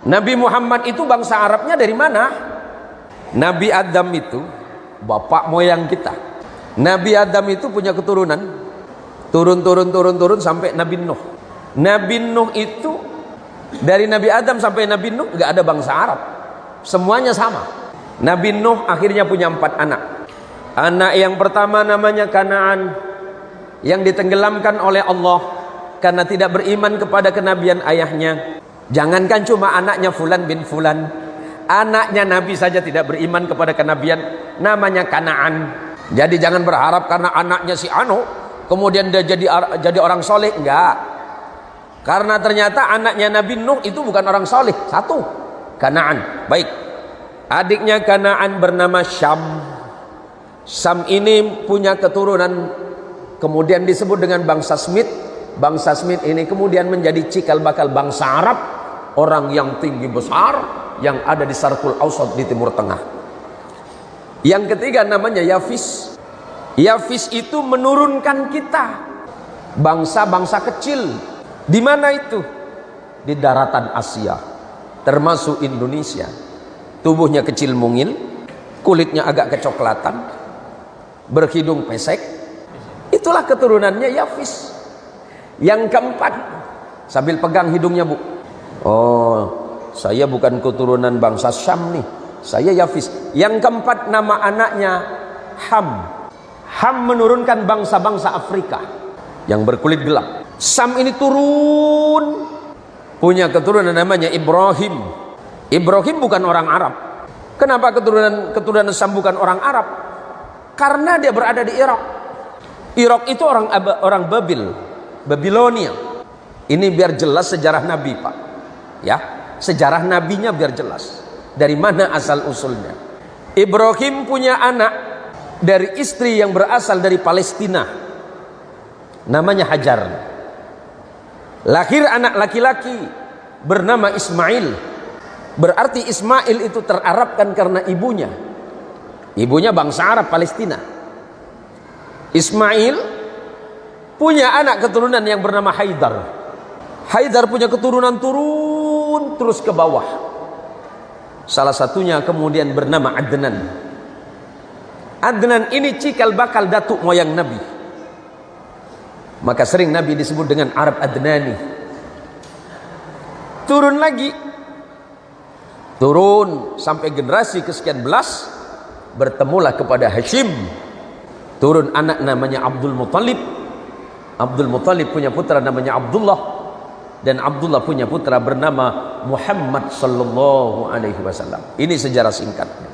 Nabi Muhammad itu bangsa Arabnya dari mana? Nabi Adam itu bapak moyang kita. Nabi Adam itu punya keturunan, turun sampai Nabi Nuh. Nabi Nuh itu dari Nabi Adam sampai Nabi Nuh nggak ada bangsa Arab, semuanya sama. Nabi Nuh akhirnya punya 4 anak. Anak yang pertama namanya Kanaan, yang ditenggelamkan oleh Allah karena tidak beriman kepada kenabian ayahnya. Jangankan cuma anaknya Fulan bin Fulan, anaknya Nabi saja tidak beriman kepada kenabian, namanya Kanaan. Jadi jangan berharap karena anaknya si Anu kemudian dia jadi orang soleh, enggak. Karena ternyata anaknya Nabi Nuh itu bukan orang soleh, satu Kanaan. Baik, adiknya Kanaan bernama Syam. Syam ini punya keturunan kemudian disebut dengan bangsa Smith. Bangsa Smith ini kemudian menjadi cikal bakal bangsa Arab, orang yang tinggi besar yang ada di Syarqul Awsat di Timur Tengah. Yang ketiga namanya Yafis. Yafis itu menurunkan kita, bangsa-bangsa kecil. Di mana itu? Di daratan Asia, termasuk Indonesia. Tubuhnya kecil mungil, kulitnya agak kecoklatan, berhidung pesek. Itulah keturunannya Yafis. Yang keempat, sambil pegang hidungnya, Bu. Oh, saya bukan keturunan bangsa Syam nih, saya Yafis. Yang keempat nama anaknya Ham. Ham menurunkan bangsa-bangsa Afrika yang berkulit gelap. Sam ini turun punya keturunan namanya Ibrahim. Ibrahim bukan orang Arab. Kenapa keturunan Sam bukan orang Arab? Karena dia berada di Irak. Irak itu orang Babilonia. Ini biar jelas sejarah Nabi, Pak. Ya, sejarah nabinya biar jelas. Dari mana asal usulnya? Ibrahim punya anak dari istri yang berasal dari Palestina, namanya Hajar. Lahir anak laki-laki bernama Ismail. Berarti Ismail itu terarabkan karena ibunya. Ibunya bangsa Arab Palestina. Ismail punya anak keturunan yang bernama Haidar. Haidar punya keturunan turun terus ke bawah. Salah satunya kemudian bernama Adnan. Adnan ini cikal bakal datuk moyang Nabi. Maka sering Nabi disebut dengan Arab Adnani. Turun lagi, turun sampai generasi kesekian belas, bertemulah kepada Hashim. Turun anak namanya Abdul Muttalib. Abdul Muttalib punya putra namanya Abdullah, dan Abdullah punya putra bernama Muhammad sallallahu alaihi wasallam. Ini sejarah singkatnya.